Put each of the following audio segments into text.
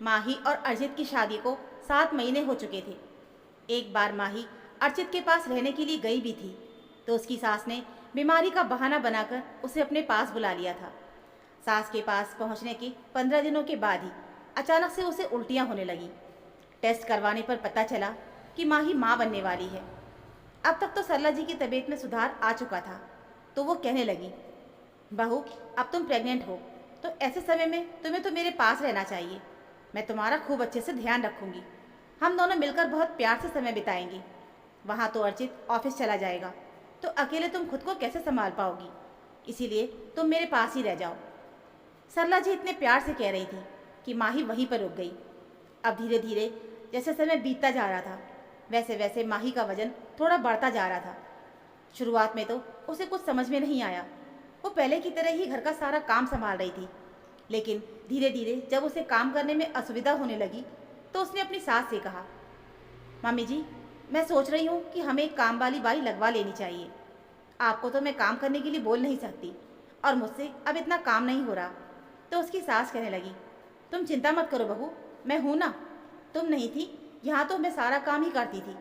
माही और अर्जित की शादी को 7 महीने हो चुके थे। एक बार माही अर्जित के पास रहने के लिए गई भी थी, तो उसकी सास ने बीमारी का बहाना बनाकर उसे अपने पास बुला लिया था। सास के पास पहुंचने के 15 दिनों के बाद ही अचानक से उसे उल्टियां होने लगी। टेस्ट करवाने पर पता चला कि माही माँ बनने वाली है। अब तक तो सरला जी की तबीयत में सुधार आ चुका था, तो वो कहने लगी, बहू, अब तुम प्रेग्नेंट हो, तो ऐसे समय में तुम्हें तो मेरे पास रहना चाहिए। मैं तुम्हारा खूब अच्छे से ध्यान रखूंगी। हम दोनों मिलकर बहुत प्यार से समय बिताएंगे। वहाँ तो अर्चित ऑफिस चला जाएगा, तो अकेले तुम खुद को कैसे संभाल पाओगी? इसीलिए तुम मेरे पास ही रह जाओ। सरला जी इतने प्यार से कह रही थी कि माही वहीं पर रुक गई। अब धीरे धीरे जैसे समय बीतता जा रहा था, वैसे वैसे माही का वजन थोड़ा बढ़ता जा रहा था। शुरुआत में तो उसे कुछ समझ में नहीं आया। वो पहले की तरह ही घर का सारा काम संभाल रही थी, लेकिन धीरे धीरे जब उसे काम करने में असुविधा होने लगी, तो उसने अपनी सास से कहा, मम्मी जी, मैं सोच रही हूँ कि हमें एक काम वाली बाई लगवा लेनी चाहिए। आपको तो मैं काम करने के लिए बोल नहीं सकती, और मुझसे अब इतना काम नहीं हो रहा। तो उसकी सास कहने लगी, तुम चिंता मत करो बहू, मैं हूँ ना। तुम नहीं थी यहाँ तो मैं सारा काम ही करती थी।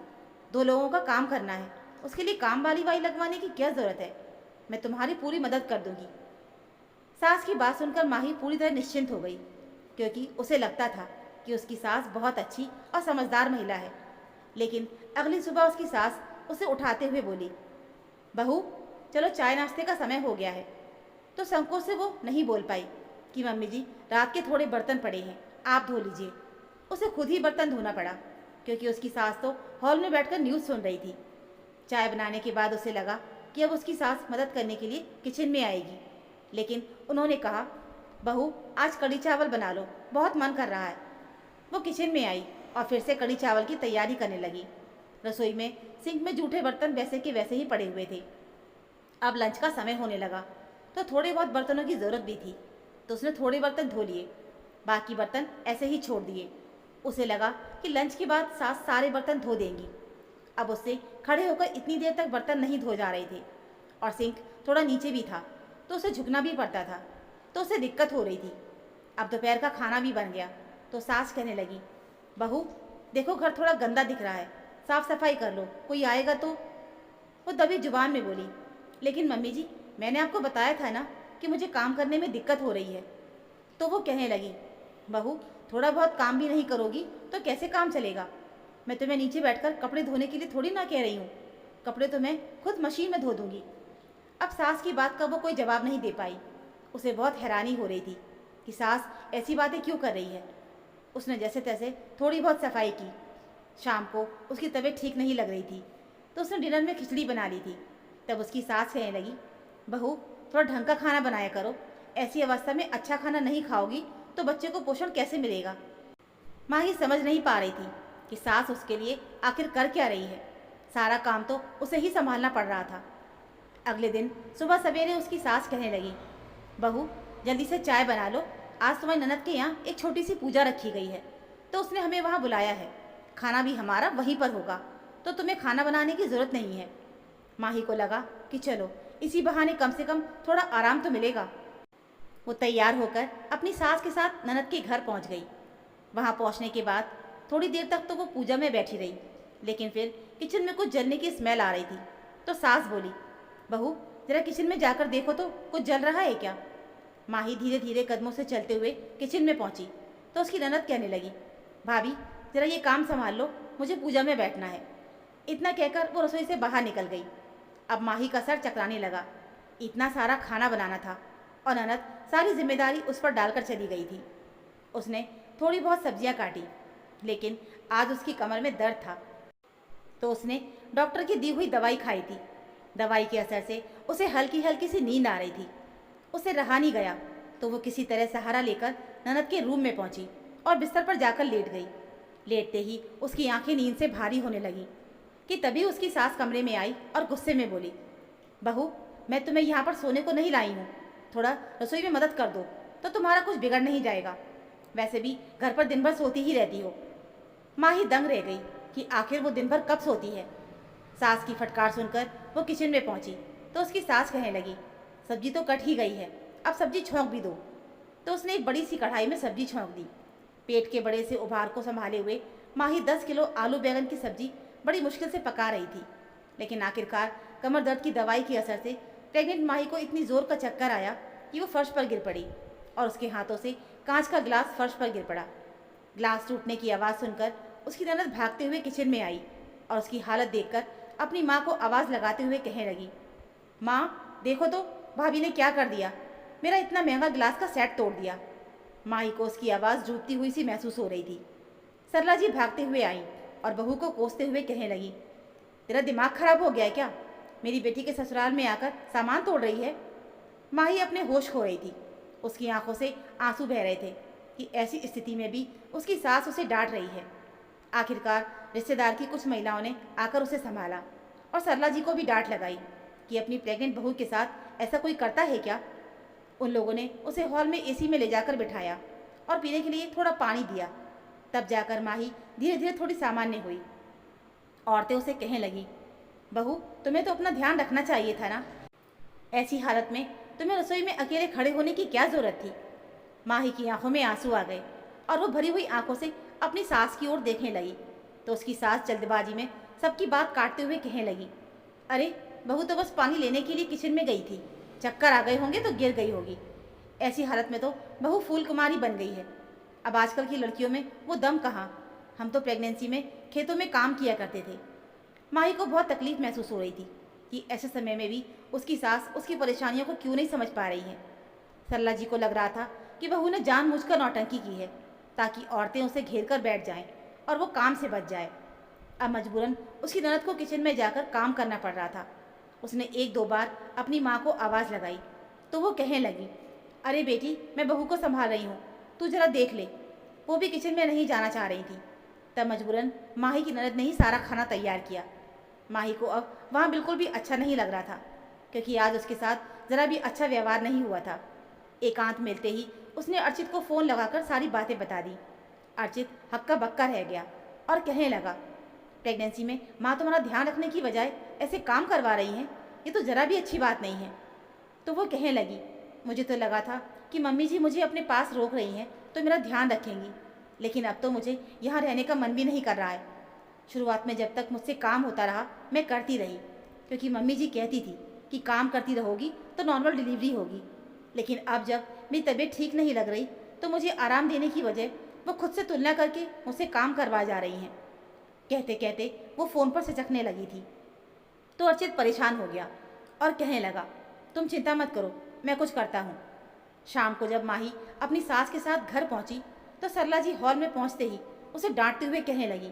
2 लोगों का काम करना है, उसके लिए काम वाली बाई लगवाने की क्या ज़रूरत है? मैं तुम्हारी पूरी मदद कर दूंगी। सास की बात सुनकर माही पूरी तरह निश्चिंत हो गई, क्योंकि उसे लगता था कि उसकी सास बहुत अच्छी और समझदार महिला है। लेकिन अगली सुबह उसकी सास उसे उठाते हुए बोली, बहू, चलो चाय नाश्ते का समय हो गया है। तो संकोच से वो नहीं बोल पाई कि मम्मी जी, रात के थोड़े बर्तन पड़े हैं, आप धो लीजिए। उसे खुद ही बर्तन धोना पड़ा, क्योंकि उसकी सास तो हॉल में बैठकर न्यूज़ सुन रही थी। चाय बनाने के बाद उसे लगा कि अब उसकी सास मदद करने के लिए किचन में आएगी, लेकिन उन्होंने कहा, बहू, आज कढ़ी चावल बना लो, बहुत मन कर रहा है। वो किचन में आई और फिर से कढ़ी चावल की तैयारी करने लगी। रसोई में सिंक में जूठे बर्तन वैसे के वैसे ही पड़े हुए थे। अब लंच का समय होने लगा, तो थोड़े बहुत बर्तनों की ज़रूरत भी थी, तो उसने थोड़े बर्तन धो लिए, बाकी बर्तन ऐसे ही छोड़ दिए। उसे लगा कि लंच के बाद सास सारे बर्तन धो देंगी। अब उससे खड़े होकर इतनी देर तक बर्तन नहीं धो जा रहे थे, और सिंक थोड़ा नीचे भी था, तो उसे झुकना भी पड़ता था, तो उसे दिक्कत हो रही थी। अब दोपहर का खाना भी बन गया, तो सास कहने लगी, बहू, देखो घर थोड़ा गंदा दिख रहा है, साफ सफाई कर लो, कोई आएगा तो। वो दबी जुबान में बोली, लेकिन मम्मी जी, मैंने आपको बताया था ना कि मुझे काम करने में दिक्कत हो रही है। तो वो कहने लगी, बहू, थोड़ा बहुत काम भी नहीं करोगी तो कैसे काम चलेगा? मैं तुम्हें नीचे बैठकर कपड़े धोने के लिए थोड़ी ना कह रही हूँ। कपड़े तो मैं खुद मशीन में धो दूँगी। अब सास की बात का वो कोई जवाब नहीं दे पाई। उसे बहुत हैरानी हो रही थी कि सास ऐसी बातें क्यों कर रही है। उसने जैसे तैसे थोड़ी बहुत सफाई की। शाम को उसकी तबीयत ठीक नहीं लग रही थी, तो उसने डिनर में खिचड़ी बना ली थी। तब उसकी सास कहने लगी, बहू, थोड़ा ढंग का खाना बनाया करो, ऐसी अवस्था में अच्छा खाना नहीं खाओगी तो बच्चे को पोषण कैसे मिलेगा? माही समझ नहीं पा रही थी कि सास उसके लिए आखिर कर क्या रही है। सारा काम तो उसे ही संभालना पड़ रहा था। अगले दिन सुबह सवेरे उसकी सास कहने लगी, बहू, जल्दी से चाय बना लो, आज तुम्हारी ननद के यहाँ एक छोटी सी पूजा रखी गई है, तो उसने हमें वहाँ बुलाया है। खाना भी हमारा वहीं पर होगा, तो तुम्हें खाना बनाने की ज़रूरत नहीं है। माही को लगा कि चलो, इसी बहाने कम से कम थोड़ा आराम तो मिलेगा। वो तैयार होकर अपनी सास के साथ ननद के घर पहुँच गई। वहाँ पहुँचने के बाद थोड़ी देर तक तो वो पूजा में बैठी रही, लेकिन फिर किचन में कुछ जलने की स्मेल आ रही थी। तो सास बोली, बहू, जरा किचन में जाकर देखो तो कुछ जल रहा है क्या? माही धीरे धीरे कदमों से चलते हुए किचन में पहुंची, तो उसकी ननद कहने लगी, भाभी, जरा ये काम संभाल लो, मुझे पूजा में बैठना है। इतना कहकर वो रसोई से बाहर निकल गई। अब माही का सर चकराने लगा। इतना सारा खाना बनाना था, और ननद सारी जिम्मेदारी उस पर डालकर चली गई थी। उसने थोड़ी बहुत सब्जियां काटी, लेकिन आज उसकी कमर में दर्द था, तो उसने डॉक्टर की दी हुई दवाई खाई थी। दवाई के असर से उसे हल्की हल्की सी नींद आ रही थी। उसे रहा नहीं गया, तो वो किसी तरह सहारा लेकर ननद के रूम में पहुंची और बिस्तर पर जाकर लेट गई। लेटते ही उसकी आंखें नींद से भारी होने लगी कि तभी उसकी सास कमरे में आई और गुस्से में बोली, बहू, मैं तुम्हें यहाँ पर सोने को नहीं लाई हूँ, थोड़ा रसोई में मदद कर दो तो तुम्हारा कुछ बिगड़ नहीं जाएगा। वैसे भी घर पर दिन भर सोती ही रहती हो। माही दंग रह गई कि आखिर वो दिन भर कब सोती है। सास की फटकार सुनकर वो किचन में पहुंची, तो उसकी सास कहने लगी, सब्जी तो कट ही गई है, अब सब्जी छोंक भी दो। तो उसने एक बड़ी सी कढ़ाई में सब्जी छोंक दी। पेट के बड़े से उभार को संभाले हुए माही 10 किलो आलू बैंगन की सब्जी बड़ी मुश्किल से पका रही थी। लेकिन आखिरकार कमर दर्द की दवाई के असर से प्रेग्नेंट माही को इतनी जोर का चक्कर आया कि वो फर्श पर गिर पड़ी और उसके हाथों से कांच का गिलास फर्श पर गिर पड़ा। गिलास टूटने की आवाज़ सुनकर उसकी ननद भागते हुए किचन में आई और उसकी हालत देखकर अपनी माँ को आवाज़ लगाते हुए कहने लगी, माँ देखो तो भाभी ने क्या कर दिया, मेरा इतना महंगा गिलास का सेट तोड़ दिया। माही को उसकी आवाज़ डूबती हुई सी महसूस हो रही थी। सरला जी भागते हुए आईं और बहू को कोसते हुए कहने लगी, तेरा दिमाग खराब हो गया है क्या, मेरी बेटी के ससुराल में आकर सामान तोड़ रही है। माही अपने होश खो रही थी। उसकी आंखों से आंसू बह रहे थे कि ऐसी स्थिति में भी उसकी सास उसे डांट रही है। आखिरकार रिश्तेदार की कुछ महिलाओं ने आकर उसे संभाला और सरला जी को भी डांट लगाई कि अपनी प्रेग्नेंट बहू के साथ ऐसा कोई करता है क्या। उन लोगों ने उसे हॉल में एसी में ले जाकर बिठाया और पीने के लिए थोड़ा पानी दिया। तब जाकर माही धीरे धीरे थोड़ी सामान्य हुई। औरतें उसे कहने लगी, बहू तुम्हें तो अपना ध्यान रखना चाहिए था ना, ऐसी हालत में तुम्हें रसोई में अकेले खड़े होने की क्या जरूरत थी। माही की आंखों में आंसू आ गए और वो भरी हुई आंखों से अपनी सास की ओर देखने लगी तो उसकी सास जल्दबाजी में सबकी बात काटते हुए कहने लगी, अरे बहू तो बस पानी लेने के लिए किचन में गई थी, चक्कर आ गए होंगे तो गिर गई होगी। ऐसी हालत में तो बहू फूल कुमारी बन गई है। अब आजकल की लड़कियों में वो दम कहाँ, हम तो प्रेगनेंसी में खेतों में काम किया करते थे। माही को बहुत तकलीफ महसूस हो रही थी कि ऐसे समय में भी उसकी सास उसकी परेशानियों को क्यों नहीं समझ पा रही है। सरला जी को लग रहा था कि बहू ने जानबूझकर नौटंकी की है ताकि औरतें उसे घेर कर बैठ जाएं और वो काम से बच जाए। अब मजबूरन उसकी ननद को किचन में जाकर काम करना पड़ रहा था। उसने 1-2 बार अपनी माँ को आवाज़ लगाई तो वो कहने लगी, अरे बेटी मैं बहू को संभाल रही हूँ, तू जरा देख ले। वो भी किचन में नहीं जाना चाह रही थी। तब मजबूरन माही की ननद ने ही सारा खाना तैयार किया। माही को अब वहाँ बिल्कुल भी अच्छा नहीं लग रहा था क्योंकि आज उसके साथ ज़रा भी अच्छा व्यवहार नहीं हुआ था। एकांत मिलते ही उसने अर्चित को फ़ोन लगाकर सारी बातें बता दी। अर्चित हक्का बक्का रह गया और कहने लगा, प्रेगनेंसी में माँ तुम्हारा ध्यान रखने की बजाय ऐसे काम करवा रही हैं, ये तो ज़रा भी अच्छी बात नहीं है। तो वो कहने लगी, मुझे तो लगा था कि मम्मी जी मुझे अपने पास रोक रही हैं तो मेरा ध्यान रखेंगी, लेकिन अब तो मुझे यहाँ रहने का मन भी नहीं कर रहा है। शुरुआत में जब तक मुझसे काम होता रहा मैं करती रही क्योंकि मम्मी जी कहती थी कि काम करती रहोगी तो नॉर्मल डिलीवरी होगी, लेकिन अब जब मेरी तबीयत ठीक नहीं लग रही तो मुझे आराम देने की वजह वो खुद से तुलना करके मुझसे काम करवा जा रही हैं। कहते कहते वो फ़ोन पर सिचकने लगी थी तो अर्चित परेशान हो गया और कहने लगा, तुम चिंता मत करो, मैं कुछ करता हूँ। शाम को जब माही अपनी सास के साथ घर पहुँची तो सरला जी हॉल में पहुँचते ही उसे डांटते हुए कहने लगी,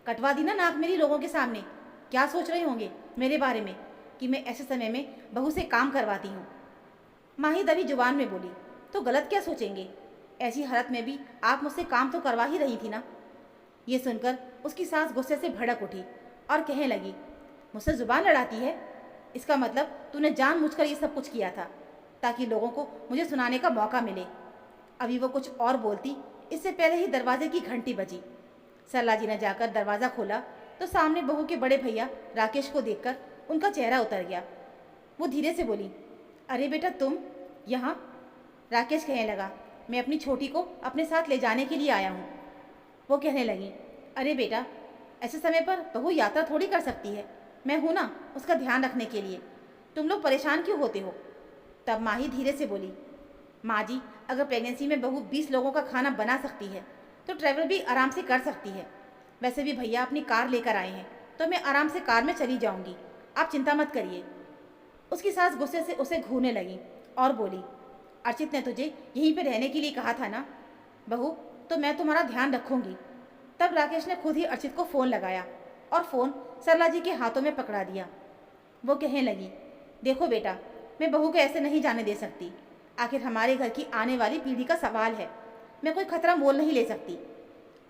कटवा दी ना नाक मेरी लोगों के सामने, क्या सोच रहे होंगे मेरे बारे में कि मैं ऐसे समय में बहू से काम करवाती हूँ। माही दबी जुबान में बोली, तो गलत क्या सोचेंगे, ऐसी हालत में भी आप मुझसे काम तो करवा ही रही थी ना। ये सुनकर उसकी सास गुस्से से भड़क उठी और कहने लगी, मुझसे जुबान लड़ाती है, इसका मतलब तूने जानबूझकर ये सब कुछ किया था ताकि लोगों को मुझे सुनाने का मौका मिले। अभी वो कुछ और बोलती इससे पहले ही दरवाजे की घंटी बजी। सरला जी ने जाकर दरवाज़ा खोला तो सामने बहू के बड़े भैया राकेश को देखकर उनका चेहरा उतर गया। वो धीरे से बोली, अरे बेटा तुम यहाँ। राकेश कहने लगा, मैं अपनी छोटी को अपने साथ ले जाने के लिए आया हूँ। वो कहने लगी, अरे बेटा ऐसे समय पर बहू यात्रा थोड़ी कर सकती है, मैं हूँ ना उसका ध्यान रखने के लिए, तुम लोग परेशान क्यों होते हो। तब माही धीरे से बोली, माँ जी अगर प्रेगनेंसी में बहू 20 लोगों का खाना बना सकती है तो ट्रैवल भी आराम से कर सकती है। वैसे भी भैया अपनी कार लेकर आए हैं तो मैं आराम से कार में चली जाऊंगी, आप चिंता मत करिए। उसकी सास गुस्से से उसे घूरने लगी और बोली, अर्चित ने तुझे यहीं पे रहने के लिए कहा था ना बहू, तो मैं तुम्हारा ध्यान रखूंगी। तब राकेश ने खुद ही अर्चित को फ़ोन लगाया और फ़ोन सरला जी के हाथों में पकड़ा दिया। वो कहने लगी, देखो बेटा मैं बहू को ऐसे नहीं जाने दे सकती, आखिर हमारे घर की आने वाली पीढ़ी का सवाल है, मैं कोई खतरा मोल नहीं ले सकती।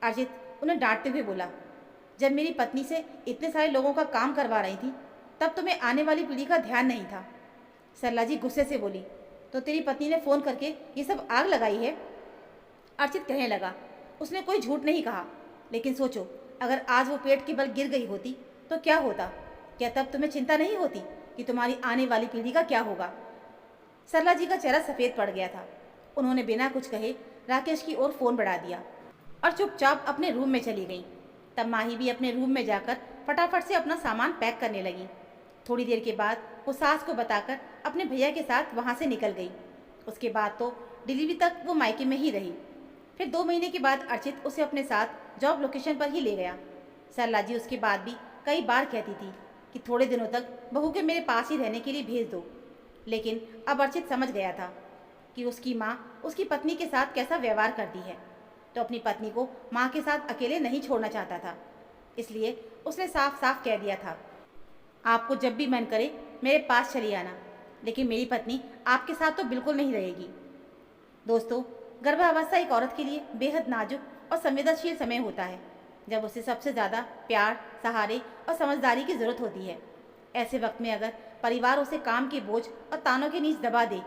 अर्चित उन्हें डांटते हुए बोला, जब मेरी पत्नी से इतने सारे लोगों का काम करवा रही थी तब तुम्हें आने वाली पीढ़ी का ध्यान नहीं था। सरला जी गुस्से से बोली, तो तेरी पत्नी ने फ़ोन करके ये सब आग लगाई है। अर्चित कहने लगा, उसने कोई झूठ नहीं कहा, लेकिन सोचो अगर आज वो पेट के बल गिर गई होती तो क्या होता, क्या तब तुम्हें चिंता नहीं होती कि तुम्हारी आने वाली पीढ़ी का क्या होगा। सरला जी का चेहरा सफ़ेद पड़ गया था। उन्होंने बिना कुछ कहे राकेश की ओर फ़ोन बढ़ा दिया। और चुपचाप अपने रूम में चली गई। तब माही भी अपने रूम में जाकर फटाफट से अपना सामान पैक करने लगी। थोड़ी देर के बाद वो सास को बताकर अपने भैया के साथ वहाँ से निकल गई। उसके बाद तो डिलीवरी तक वो मायके में ही रही। फिर 2 महीने के बाद अर्चित उसे अपने साथ जॉब लोकेशन पर ही ले गया। सरला जी उसके बाद भी कई बार कहती थी कि थोड़े दिनों तक बहू के मेरे पास ही रहने के लिए भेज दो, लेकिन अब अर्चित समझ गया था कि उसकी माँ उसकी पत्नी के साथ कैसा व्यवहार करती है, तो अपनी पत्नी को माँ के साथ अकेले नहीं छोड़ना चाहता था। इसलिए उसने साफ साफ कह दिया था, आपको जब भी मन करे मेरे पास चली आना, लेकिन मेरी पत्नी आपके साथ तो बिल्कुल नहीं रहेगी। दोस्तों, गर्भावस्था एक औरत के लिए बेहद नाजुक और संवेदनशील समय होता है, जब उसे सबसे ज़्यादा प्यार, सहारे और समझदारी की ज़रूरत होती है। ऐसे वक्त में अगर परिवार उसे काम के बोझ और तानों के नीच दबा दे,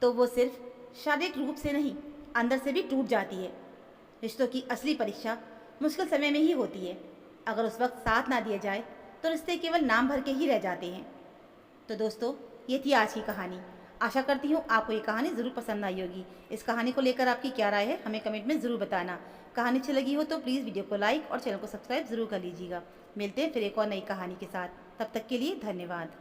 तो वो सिर्फ शारीरिक रूप से नहीं, अंदर से भी टूट जाती है। रिश्तों की असली परीक्षा मुश्किल समय में ही होती है। अगर उस वक्त साथ ना दिया जाए तो रिश्ते केवल नाम भर के ही रह जाते हैं। तो दोस्तों, ये थी आज की कहानी। आशा करती हूँ आपको ये कहानी ज़रूर पसंद आई होगी। इस कहानी को लेकर आपकी क्या राय है, हमें कमेंट में ज़रूर बताना। कहानी अच्छी लगी हो तो प्लीज़ वीडियो को लाइक और चैनल को सब्सक्राइब ज़रूर कर लीजिएगा। मिलते हैं फिर एक और नई कहानी के साथ। तब तक के लिए धन्यवाद।